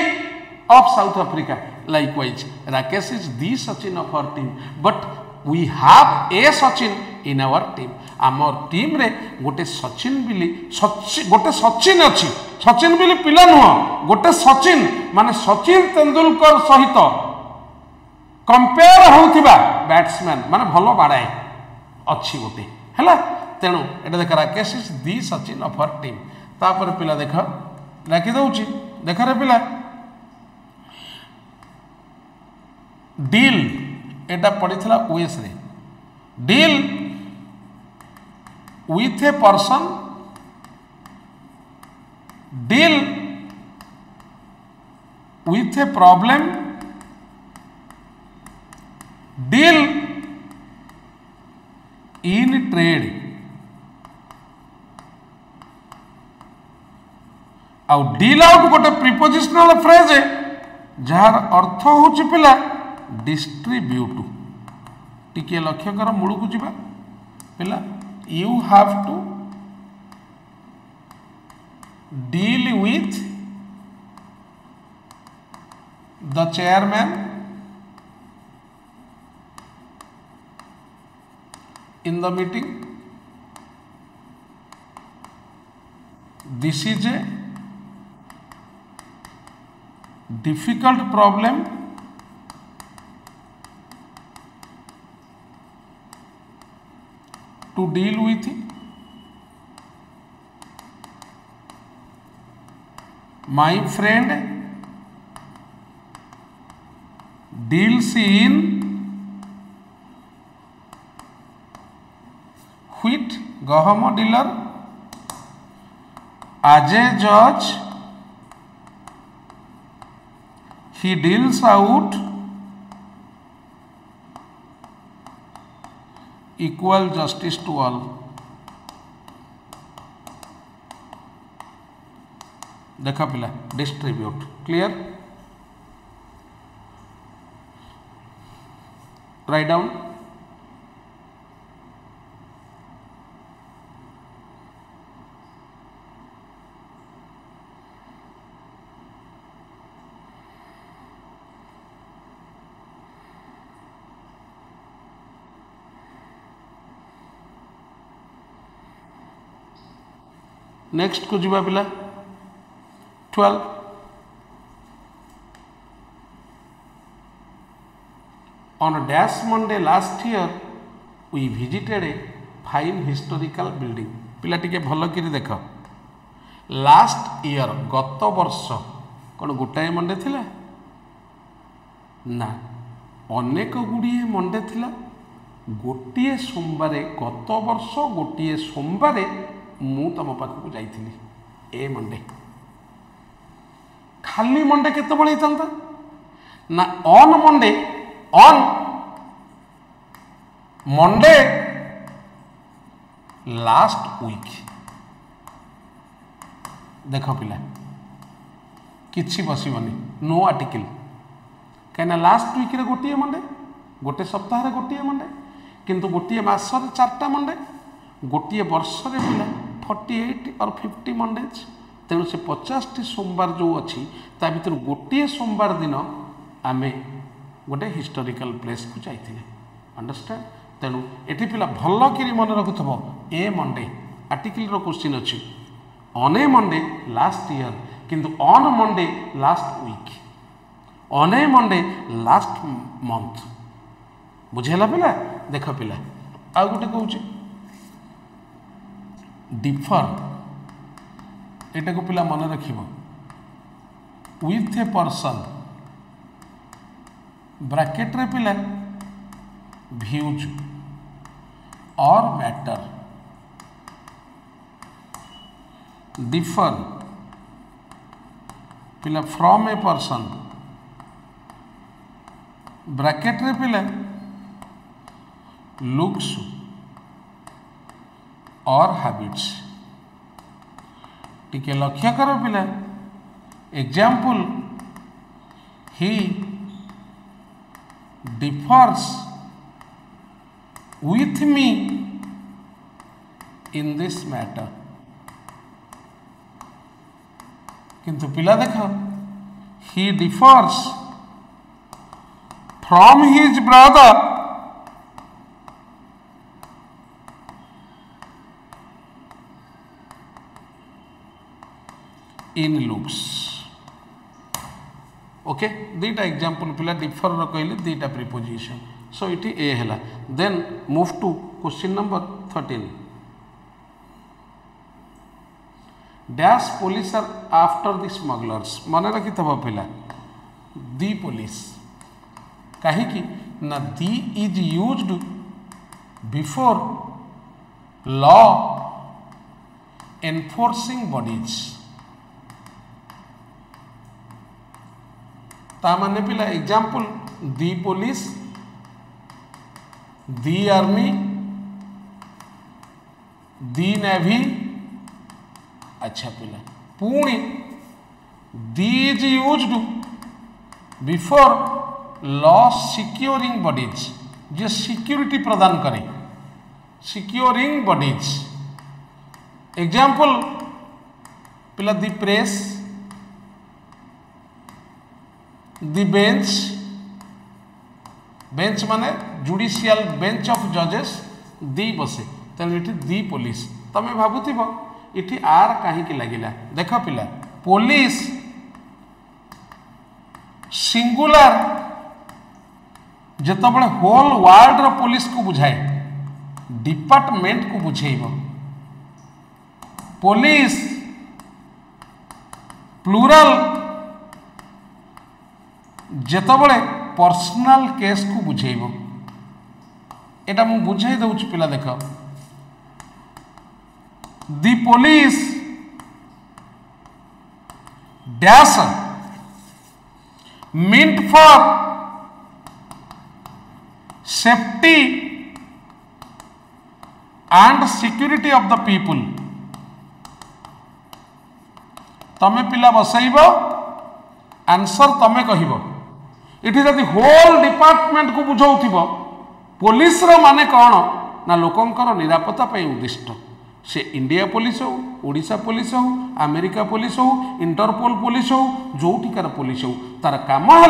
of South Africa likewise Rakesh is the Sachin of our team but we have a Sachin in our team आमर team रे गोटे सचिन बिली गोटे सचिन अच्छी सचिन बिली पिला नुह गोटे सचिन माने सचिन तेंदुलकर सहित कंपेयर होउथिबा बैट्समैन माने भलो बाड़ाए अच्छी गोटे हैला तेणु एटा देख Rakesh is the Sachin of our team तापर पिला देख लाखि दउची देख रे पिला डील एटा पड़ीला ओएस रे deal with a person deal with a problem deal in trade आउ डील आउट गोटे प्रिपोजिशनल फ्रेज जार अर्थ हूँ पिला डिस्ट्रीब्यूट टिके लक्ष्य कर मूल को जीवा पिला you have to deal with the chairman in the meeting. This is a difficult problem to deal with. My friend deals in wheat गहम dealer as a judge he deals out equal justice to all. देखा पिला distribute clear write down next को जीवा पिला 12 on dash Monday last year we visited a fine historical building. पिला टिके भल कि देख लास्ट ईयर गत वर्ष कौन गोटाए मंडे थिला ना अनेक गुड़िए मंडे थिला गोटे सोमवार गत वर्ष गोटे सोमवार मु तुम पाखक जाइली ए मंडे खाली मंडे केते बळे चलता ना ऑन मंडे लास्ट वीक देख पिला किछि बसबनी नो आर्टिकल कहीं लास्ट वीक रे गोटे मंडे गोटे सप्ताह गोटे मंडे किंतु गोटे मास 4टा मंडे गोटे वर्ष रे पिला 48 और 50 मंडेज तेणु से 50टी सोमवार जो अच्छी ता भीतर गोटे सोमवार दिन आमे गोटे हिस्टोरिकल प्लेस को जाइए अंडरस्टैंड तेणु एटी पिला भल कि मन रखुव ए मंडे आर्टिकल रो क्वेश्चन अच्छी on a Monday last year किंतु on Monday last week on a Monday last month बुझेला पिला देख पिला आ गोटे कहूँ डिफर एटा को पिला मन रखिबो विथ ए पर्सन ब्रैकेट रे पिला व्यूज और मैटर डिफर पिला फ्रॉम ए पर्सन ब्रैकेट रे पिला लुक्स और हैबिट्स टिके लक्ष्य करो पिला example he differs with me in this matter किंतु पिला देख he differs from his brother in looks okay दीटा एग्जांपल पिला डिफर रो कहले दीटा प्रीपोजिशन सो इटी ए हैला then move to question number 13 dash police are after the smugglers मन रखि थबो पिला दी पुलिस काहे कि ना the is used before law enforcing bodies ता माने पिला example the police the army the navy अच्छा पिला पुणी the is used before law securing bodies, जे सिक्योरिटी प्रदान करे, सिक्योरिंग बॉडीज। एग्जाम्पल पिला the press, the bench, bench माने जुडिशियल बेंच ऑफ जजेस, दी बसे तेणु ये दी पुलिस। तमें भावुव ये आर कहीं लगिला, देख पिला पुलिस सिंगुलर जितेबाला होल वर्ल्ड रो पुलिस को बुझाए, डिपार्टमेंट को बुझेब। पुलिस प्लूरल जितेबाला पर्सनल केस को बुझेब। एटा मु बुझाई दउछि पिला, देख the police dash meant for safety and security of the people। तमे पिला बसैब, आंसर तमे कहिब। इठी जदि होल डिपार्टमेंट को बुझाउथिब, पुलिस रो माने कौन ना लोकंकर निरापत्ता पे उद्दिष्ट। से इंडिया पुलिस हो, ओडिशा पुलिस हो, अमेरिका पुलिस हो, इंटरपोल पुलिस हो, जोटिकार पुलिस हो, तार काम है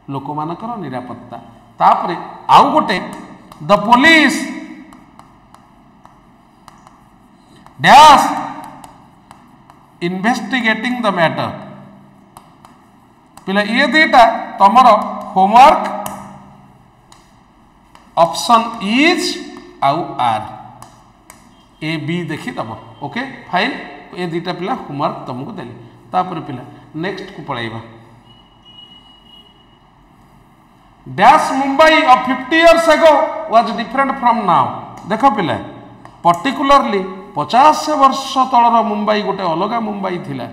लोक मानकर निरापत्ता। तापरे आउ गोटे the police dash investigating the matter. पिला ये दीटा तमर होमवर्क ऑप्शन इज आउ आर, ए बी देखी दब। ओके फाइन, ये दुटा पिला होमवर्क तुमको देली। तापर पिला नेक्स्ट को पढ़ाइबा। Dash Mumbai of 50 years ago was different from now. देख पिला पर्टिकुलरली 50 वर्ष तलर मुंबई गोटे अलग मुंबई थिला,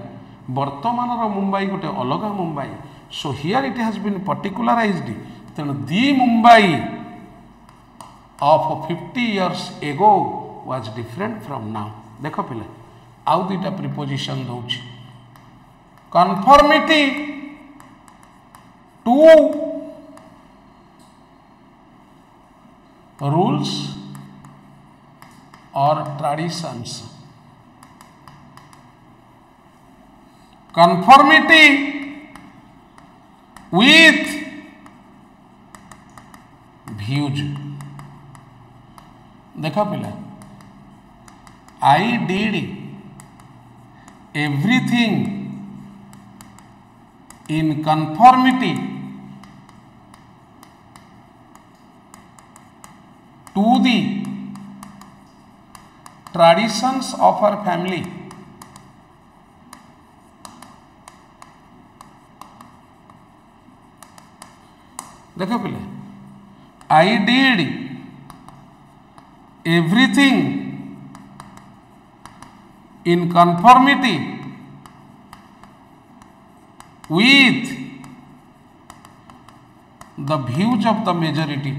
वर्तमान मुंबई गोटे अलग Mumbai. So here it has been particularised, तेणु the Mumbai of 50 years ago was different from now। देख पिला आउ दुटा प्रिपोजिशन दउछि, conformity to rules or traditions। conformity with views। देख पिला I did everything in conformity to the traditions of our family। देखो पिले I did everything in conformity with the views of the majority।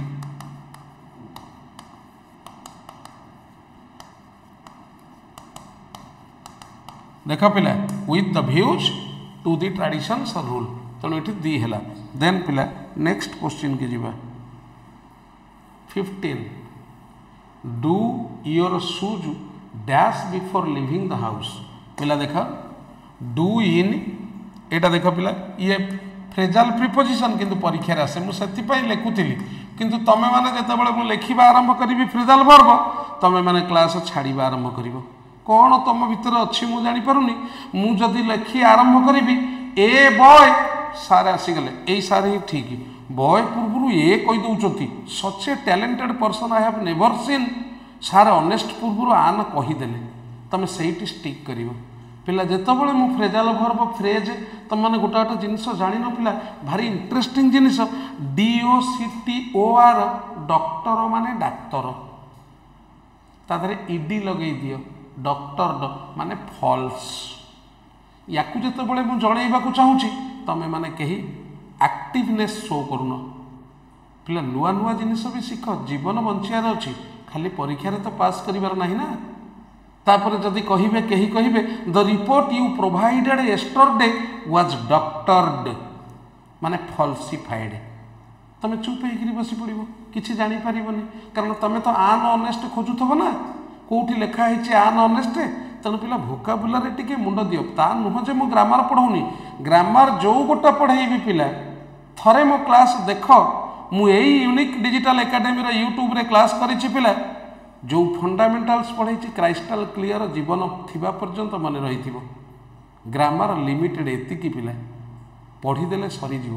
देखा पिला with the views to the traditions or rule, तेणु ये दी है। Then पिला next question के जीवा। 15 do your shoes dash before living the house. पिला देख डू इन, एटा देख पिला ये फ्रेजाल प्रिपोजिशन किंतु परीक्षा आसे, मुझे लिखुली किंतु तमें मैंने जितेबाला मुझे लिखा आरंभ करी फ्रेजाल वर्ब, तमें मैंने क्लास छाड़ा आरंभ कर कौन तुम भितर अच्छी मुझे जानीपारूनी। मुझे लिखी आरंभ करी ए बॉय सारे आसीगले, यही सारे ही ठीक, बॉय पूर्व ए कहीदे such a talented person I have never seen, सारे ऑनेस्ट पूर्व आन कहीदेले, तुम से स्टिक कर पिला। जितेबाला मु फ्रेजाल वर्ब फ्रेज तुम मैंने गोटे गोटे जिनस जान पिला भारी इंटरेस्टिंग जिनस DOCTOR डॉक्टर माने डाक्तर, तादरे इडी लगे दियो डॉक्टर माने फॉल्स। या जितेबाला मु जनइबा चाहूँगी तमें मैंने कहीं एक्टिवनेस शो करुन पिला, नुआ नुआ जिनिस भी शिख, जीवन बंचार अच्छी, खाली परीक्षा तो पास करिवार नहीं ना। तापर जदि कहिबे कही कहिबे the report you provided yesterday was doctored, माने फॉल्सिफाइड तुम चुप होकर बस पड़ कि जापर कारण तुम तो अनअनेस्ट खोजुव ना कौटी लिखाही अनअनेस्ट तेणु पिला भोकाबुलारी टिके मुंड दियो ता नुह जे मु ग्रामर पढ़ाऊनी ग्रामर जो गोटा पढ़ेबी पिला थरे मो क्लास देख मु यही यूनिक डिजिटल एकेडमी यूट्यूब रे क्लास करिछि पिला जो फंडामेंटल्स पढ़ाई क्राइस्टल क्लियर जीवन थिबा पर्यंत मन रही ग्रामर लिमिटेड एतिकी पिला पढ़ीदेले सरीजीव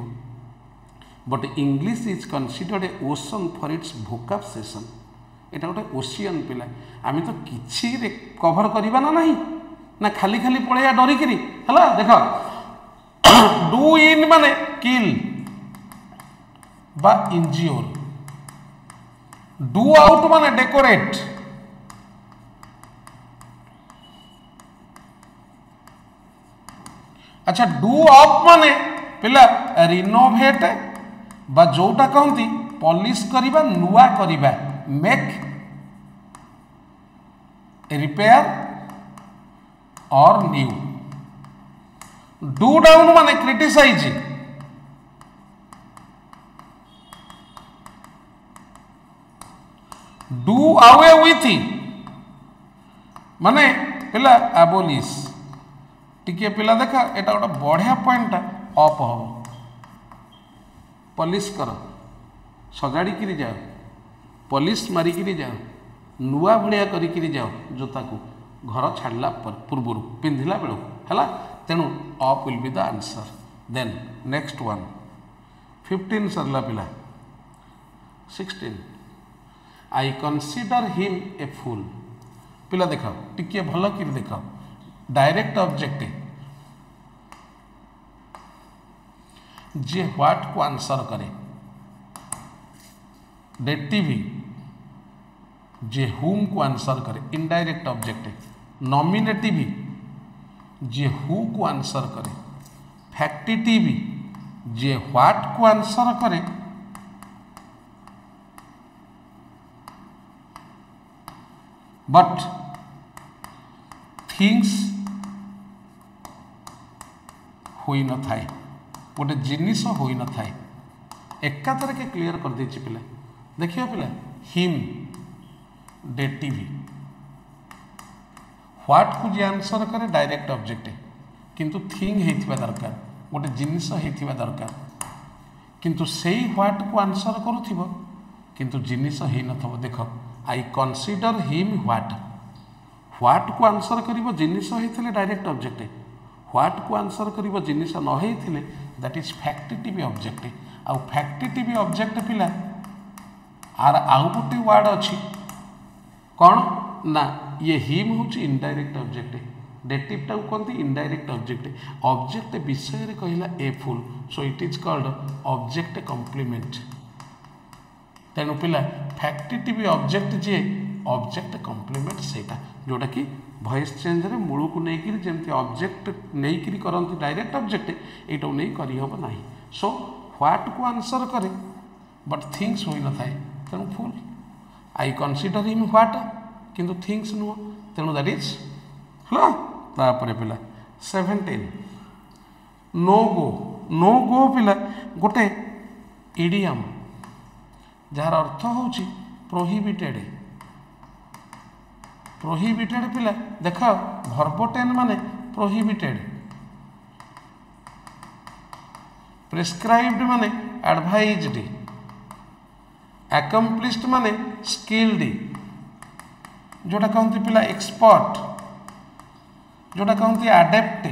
but English is considered a ocean for its vocab session एटा गोटे ओशियन पिला आम तो किसी कभर करवा ना नहीं ना खाली खाली पलैया डरिकी है देख डू इन माने किल बा इंजियोर डू आउट माने डेकोरेट अच्छा डू अप माने पिला रिनोवेट बा जोटा कहती पॉलिश करिबा नुआ करिबा मेक रिपेयर और न्यू डू डाउन माने क्रिटिसाइज डू अवे विथ माने पिला एबोलिश टिके पिला देखा एटा गोटे बढ़िया पॉइंट अप हम पॉलिश कर सजाड़ी जाओ पॉलिश मारिकी जाओ नुआ भाया करी जाओ जोता को घर छाड़ला पूर्व पिंधिला बेलू है तेणु up will be the answer then next one 15 सरला पिला 16 आई कनसीडर हिम ए फूल पिला देख टिके भल कि देख डायरेक्ट ऑब्जेक्ट जे व्हाट को आंसर करे डेटिव जे हुम को आंसर करे indirect object nominative J who co answer करे फैक्टिटिव जे व्हाट को आंसर करे बट थिंग्स होई न थाए गोटे जिनिस होई न थाए एकाथर के क्लियर कर देछि पिला देखियो पिला हिम डेटिव व्हाट को जे आंसर करे डायरेक्ट ऑब्जेक्ट किंतु थिंग हेथिबा दरकार गोटे जिनिस हेथिबा दरकार किंतु सेही व्हाट को आंसर करूथिबो किंतु जिनिस हेई नथबो देख आई कनसीडर हिम व्हाट को आंसर करिवो जिनिस हेथिले डायरेक्ट ऑब्जेक्ट व्हाट को आंसर करिवो जिनिस न हेथिले दैट इज फैक्टिटिव ऑब्जेक्ट आ फैक्टिटिव ऑब्जेक्ट पिला आर आउ गोटे वर्ड अच्छी कौन ना ये हिम हूँ इनडायरेक्ट ऑब्जेक्ट डेटिव टाक कहते इनडायरेक्ट ऑब्जेक्ट विषय रे कहला ए फुल so it is called object complement तेणु पिला फैक्टिटिव ऑब्जेक्ट जे ऑब्जेक्ट कॉम्प्लीमेंट सेटा जोटा कि वॉइस चेंज रे मूल को लेकिन जमती ऑब्जेक्ट नहीं करती डायरेक्ट ऑब्जेक्ट यू नहीं करहब ना सो व्हाट को आंसर करे बट थिंग्स हो न थाए तेणु full I consider him what किंतु थिंग्स नुह तेणु दैट इज है तापर पिला 17 नो गो पिला गोटे इडियम जार अर्थ हूँ प्रोहिबिटेड पिला देख वर्ब 10 माने प्रोहिबिटेड प्रेस्क्राइब्ड माने एडवाइज्ड अकम्प्लिश्ड माने स्किल्ड जोटा कहते पिला एक्सपर्ट जोटा कहते आडेप्ट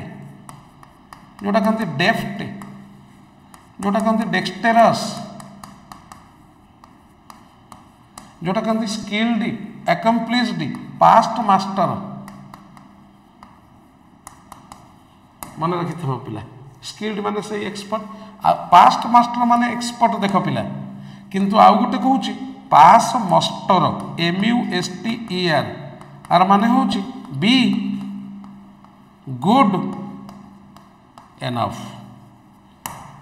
जोटा कहते डेफ्ट जोटा कहते डेक्सटेरस जोटा कहते स्किल्ड अकम्प्लिश्ड पास्ट मास्टर मन रखि पिला स्किल्ड माने से एक्सपर्ट पास्ट मास्टर माने एक्सपर्ट देख पिला किंतु आउ गोटे कहूँ पास मास्टर MUSTER आर माने हूँ be good enough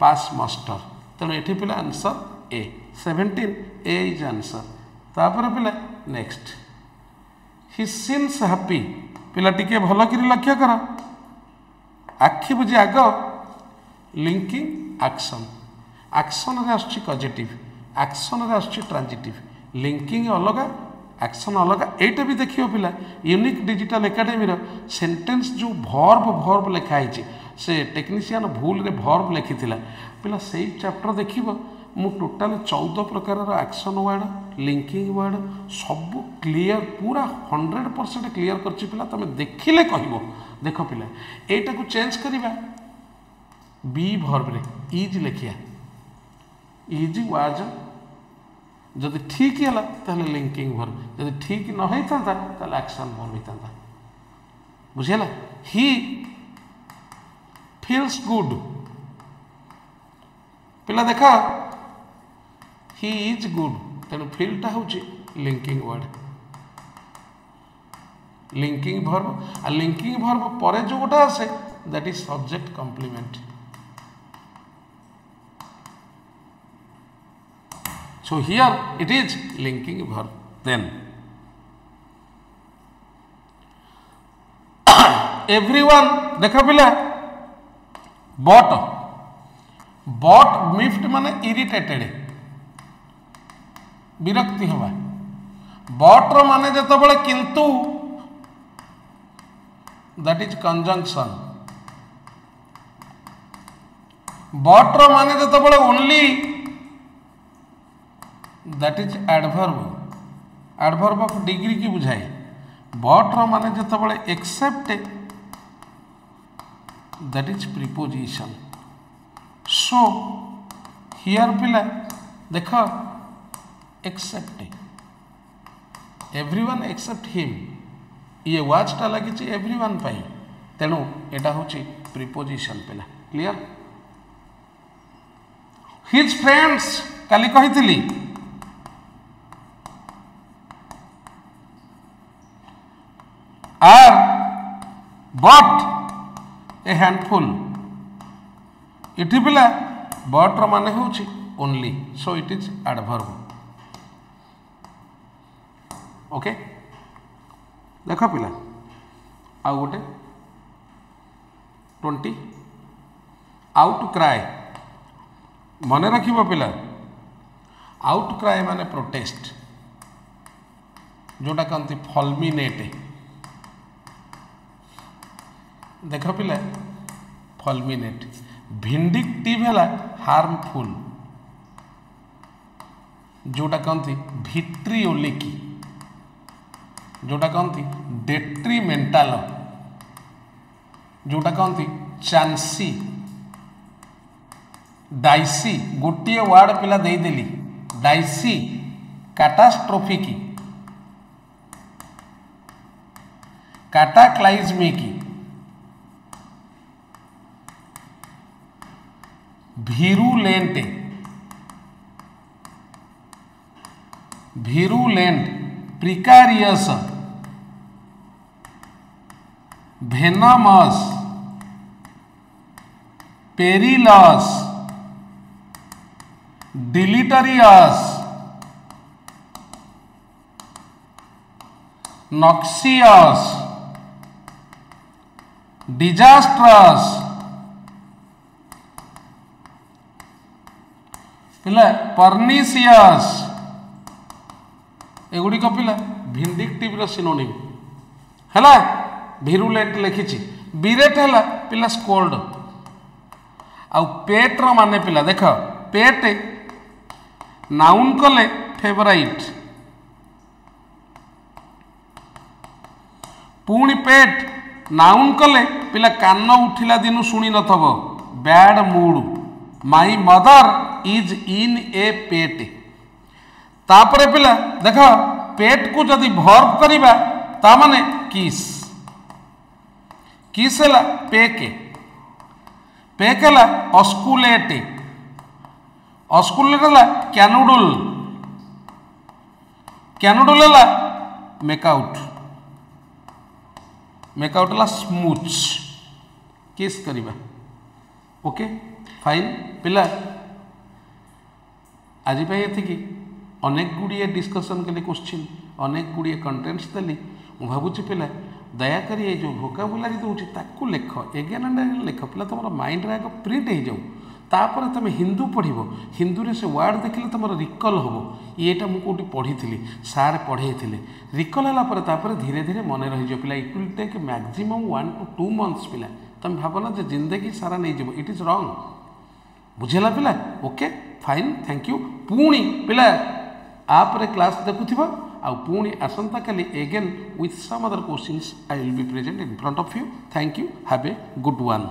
pass master तेणु ये पिला answer A 17 A is answer तापर पिला नेक्स्ट ही सीन्स हैप्पी पिला टिके भल कि लक्ष्य कर आखि बुझी आग लिंकिंग एक्शन एक्शन रे आछी कजेटिव एक्शन रे आछी ट्रांजिटिव लिंकिंग अलग एक्शन अलग एटा भी देखियो पिला यूनिक डिजिटल एकेडमी रो सेंटेंस जो वर्ब लिखाई से टेक्नीशियन भूल रे वर्ब लिखिथिला पिला सेही चैप्टर देखिबो मु टोटाल 14 प्रकार एक्शन वर्ड लिंकिंग वर्ड सब क्लियर पूरा 100% क्लियर करछि पिला तमे देखिले कहबो देख पिला एटा को चेंज करिबा बी वर्ब रे इज लिखिया इज वाज जदि ठीक है ताहले लिंकिंग वर्ब जदि ठीक न होता ताहले एक्शन वर्ब होता बुझेला ही फील्स गुड पिला देखा ही इज गुड तेणु फीलटा हूँ लिंकिंग वर्ड लिंकिंग वर्ब आ लिंकिंग वर्ब पर जो गोटा आसे that is subject complement So here it is linking verb. Then everyone देखा पिला but मिफ्ट माने इरिटेटेड विरक्ति हवा but माने जत बड़े किंतु that is conjunction but माने जत बड़े only that is adverb of degree की बुझाए बट माने जत बड़े except that is preposition so here पिला देख एक्सेप्ट एवरीवन एक्सेप्ट हिम ये वाचटा लगी एवरीवन पाई तेणु एटा होची प्रीपोजिशन पिला क्लियर हिज फ्रेंड्स काली कहितली are but a handful इठी पिला but रो माने होची only so it is adverb okay देखो पिला आ गोटे 20 आउट क्राई मने रखिबो पिला आउट क्राई माने प्रोटेस्ट जोटा कहते फलमिनेट देख पिला फलमिनेट भिंडिक्टिव है हार्मफुल जोटा कहती भिट्रियोलिक जोटा कहती डेट्रीमेंटाल जोटा कहती चांसी डाइसी गोटे वार्ड पिला देदेली dicey catastrophic cataclysmic virulent precarious venomous perilous deleterious noxious disastrous पिला पर्निशियस एगुड़िक पिला भिंडिक्टिव सिनोनिम है भिरुलेंट लिखी बिरेट है पिला स्कोल्ड आउ पेट्र माने पिला देख पेट नाउन कले फेवराइट पुणी पेट नाउन कले पिला कान उठिला दिनु शुणी नथबो bad mood my mother is in a pet तापरे पिला देख पेट को जदि भर्व करिबा ता माने किस किस है पेके पेक है अस्कुलेट अस्कुलेट है कैनुडुल कैनुडुल है मेकआउट मेकआउट है स्मूच किस करिबा ओके फाइन पिला आज ये अनेक गुड़िए डिस्कसन के लिए क्वेश्चन अनेक गुड़िए कंटेंट्स देली भावुँ पिला दयाकरी ये जो भोकाबुलारी दूसरी ताकू लेख एगेन एंड एगेन लेख पिला तुम माइंड आग प्रिंट हो जाऊ तापर तुम हिंदू पढ़ हिंदू से वर्ड देखिले तुम रिकल हम येटा मुझे पढ़ी सार पढ़े रिकल है धीरे धीरे मन रही पिला it will take maximum 1 to 2 months पिला तुम भावना जो जिंदगी सारा नहीं जीव इट इज रॉन्ग बुझेला पिला ओके फाइन थैंक यू पुणी पिला आप क्लास देखुथिबा आउ पुणी आसंता काली again with some other questions I will be present in front of you thank you have a good one.